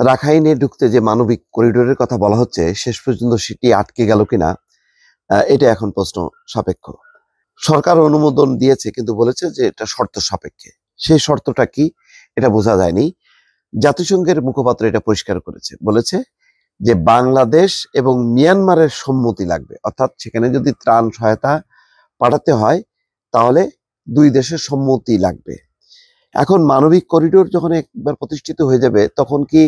রাখাইনে ঢুকতে যে মানবিক করিডোরের কথা বলা হচ্ছে, শেষ পর্যন্ত সেটি আটকে গেল কিনা, এটা এখন প্রশ্ন সাপেক্ষ। সরকার অনুমোদন দিয়েছে, কিন্তু বলেছে যে এটা শর্ত সাপেক্ষে। সেই শর্তটা কি, এটা বোঝা যায়নি। জাতিসংঘের মুখপাত্র এটা পরিষ্কার করেছে, বলেছে যে বাংলাদেশ এবং মিয়ানমারের সম্মতি লাগবে। অর্থাৎ সেখানে যদি ত্রাণ সহায়তা পাঠাতে হয়, তাহলে দুই দেশের সম্মতি লাগবে। এখন মানবিক করিডোর যখন একবার প্রতিষ্ঠিত হয়ে যাবে, তখন কি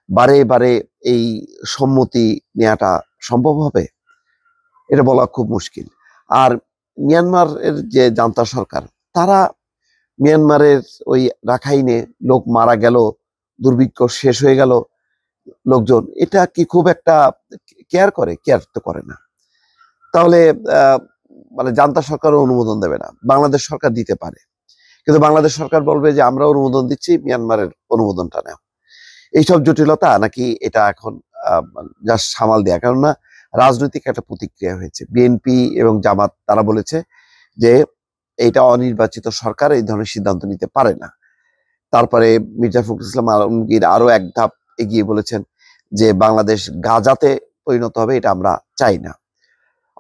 বারে বারে এই সম্মতি নেওয়াটা সম্ভব হবে? এটা বলা খুব মুশকিল। আর মিয়ানমারের যে জান্তা সরকার, তারা মিয়ানমারের ওই রাখাইনে লোক মারা গেল, দুর্ভিক্ষ শেষ হয়ে গেল, লোকজন এটা কি খুব একটা কেয়ার করে? কেয়ার তো করে না। তাহলে আহ মানে জান্তা সরকারও অনুমোদন দেবে না, বাংলাদেশ সরকার দিতে পারে, কিন্তু বাংলাদেশ সরকার বলবে যে আমরা অনুমোদন দিচ্ছি, মিয়ানমারের অনুমোদনটা নেও। এইসব জটিলতা নাকি এটা এখন জাস্ট সামাল দেয়া, কেননা রাজনৈতিক একটা প্রতিক্রিয়া হয়েছে। বিএনপি এবং জামাত তারা বলেছে যে এইটা অনির্বাচিত সরকার এই ধরনের সিদ্ধান্ত নিতে পারে না। তারপরে মির্জা ফখরুল ইসলাম আলমগীর আরো এক ধাপ এগিয়ে বলেছেন যে বাংলাদেশ গাজাতে পরিণত হবে, এটা আমরা চাই না।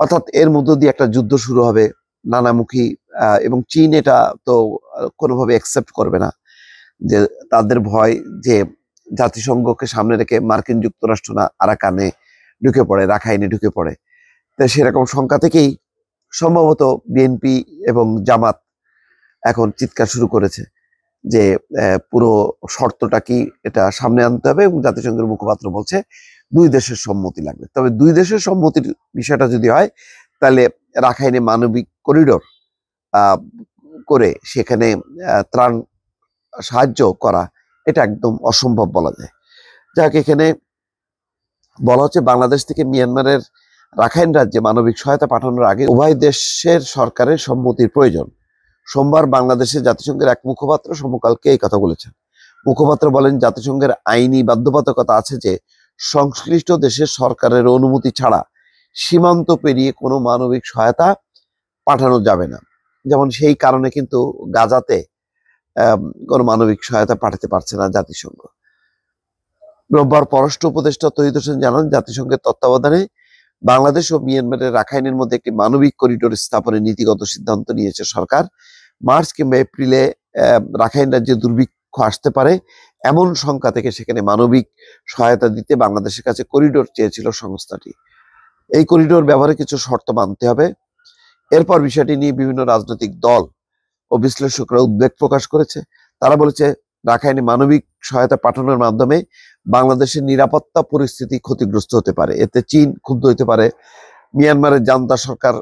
অর্থাৎ এর মধ্য দিয়ে একটা যুদ্ধ শুরু হবে, নানামুখী। এবং চীন এটা তো কোনোভাবে অ্যাকসেপ্ট করবে না, যে তাদের ভয় যে জাতিসংঘকে সামনে রেখে মার্কিন যুক্তরাষ্ট্র না আরাকানে ঢুকে পড়ে, রাখাইনে ঢুকে পড়ে। তো সেরকম শঙ্কা থেকেই সম্ভবত বিএনপি এবং জামাত এখন চিৎকার শুরু করেছে যে পুরো শর্তটা কি, এটা সামনে আনতে হবে। এবং জাতিসংঘের মুখপাত্র বলছে দুই দেশের সম্মতি লাগবে। তবে দুই দেশের সম্মতির বিষয়টা যদি হয়, তাহলে রাখাইনে মানবিক করিডোর করে সেখানে ত্রাণ সাহায্য করা, এটা একদম অসম্ভব বলা যায়। যাক, এখানে বলা হচ্ছে বাংলাদেশ থেকে মিয়ানমারের রাখাইন রাজ্যে মানবিক সহায়তা পাঠানোর আগে উভয় দেশের সরকারের সম্মতির প্রয়োজন। সোমবার বাংলাদেশের জাতিসংঘের এক মুখপাত্র সমকালকে এই কথা বলেছেন। মুখপাত্র বলেন, জাতিসংঘের আইনি বাধ্যবাধকতা আছে যে সংশ্লিষ্ট দেশের সরকারের অনুমতি ছাড়া সীমান্ত পেরিয়ে কোনো মানবিক সহায়তা পাঠানো যাবে না। যেমন সেই কারণে কিন্তু গাজাতে কোনো মানবিক সহায়তা পাঠাতে পারছে না জাতিসংঘ। রোববার পররাষ্ট্র উপদেষ্টা তৌহিদ হোসেন জানান, জাতিসংঘের তত্ত্বাবধানে বাংলাদেশ ও মিয়ানমারের রাখাইনের মধ্যে একটি মানবিক করিডোর স্থাপনের নীতিগত সিদ্ধান্ত নিয়েছে সরকার। মার্চ কিংবা এপ্রিলে রাখাইন রাজ্যে দুর্ভিক্ষ আসতে পারে, এমন শঙ্কা থেকে সেখানে মানবিক সহায়তা দিতে বাংলাদেশের কাছে করিডোর চেয়েছিল সংস্থাটি। এই করিডোর ব্যবহারে কিছু শর্ত মানতে হবে। এরপর বিষয়টি নিয়ে বিভিন্ন রাজনৈতিক দল ও বিশ্লেষকরা উদ্বেগ প্রকাশ করেছে। তারা বলেছে, রাখাইনে মানবিক সহায়তা পাঠানোর মাধ্যমে বাংলাদেশের নিরাপত্তা পরিস্থিতি ক্ষতিগ্রস্ত হতে পারে। এতে চীন ক্ষুব্ধ হতে পারে, মিয়ানমারের জান্তা সরকার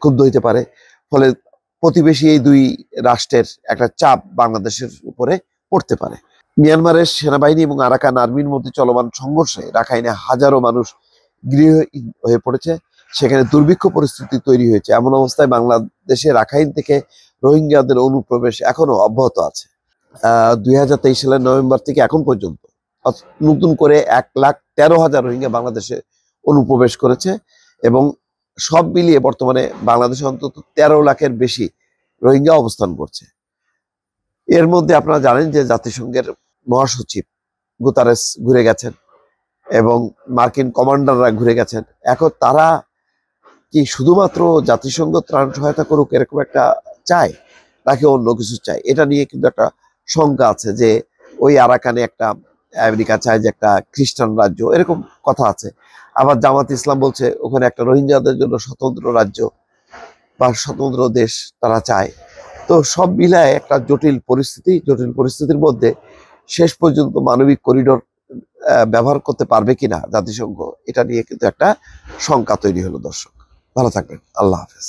ক্ষুব্ধ হতে পারে। ফলে প্রতিবেশী এই দুই রাষ্ট্রের একটা চাপ বাংলাদেশের উপরে পড়তে পারে। মিয়ানমারের সেনাবাহিনী এবং আরাকান আর্মির মধ্যে চলমান সংঘর্ষে রাখাইনে হাজারো মানুষ গৃহহীন হয়ে পড়েছে, সেখানে দুর্ভিক্ষ পরিস্থিতি তৈরি হয়েছে। এমন অবস্থায় বাংলাদেশে রাখাইন থেকে রোহিঙ্গাদের অনুপ্রবেশ এখনো অব্যাহত আছে। 2023 সালের নভেম্বর থেকে এখন পর্যন্ত নতুন করে 1,13,000 রোহিঙ্গা বাংলাদেশে অনুপ্রবেশ করেছে। এবং সব মিলিয়ে বর্তমানে বাংলাদেশে অন্তত 13 লাখের বেশি রোহিঙ্গা অবস্থান করছে। এর মধ্যে আপনারা জানেন যে জাতিসংঘের মহাসচিব গুতারেস ঘুরে গেছেন এবং মার্কিন কমান্ডাররা ঘুরে গেছেন। এখন তারা কি শুধুমাত্র জাতিসংঘ ত্রাণ সহায়তা করুক এরকম একটা চায়, নাকি অন্য কিছু চায়? এটা নিয়ে কিন্তু একটা শঙ্কা আছে যে ওই আরাকানে একটা আমেরিকা চায় যে একটা খ্রিস্টান রাজ্য, এরকম কথা আছে। আবার জামাত ইসলাম বলছে ওখানে একটা রোহিঙ্গাদের জন্য স্বতন্ত্র রাজ্য বা স্বতন্ত্র দেশ তারা চায়। তো সব মিলায় একটা জটিল পরিস্থিতির মধ্যে শেষ পর্যন্ত মানবিক করিডোর ব্যবহার করতে পারবে কিনা জাতিসংঘ, এটা নিয়ে কিন্তু একটা শঙ্কা তৈরি হলো। দর্শক, ভালো থাকবেন। আল্লাহ হাফেজ।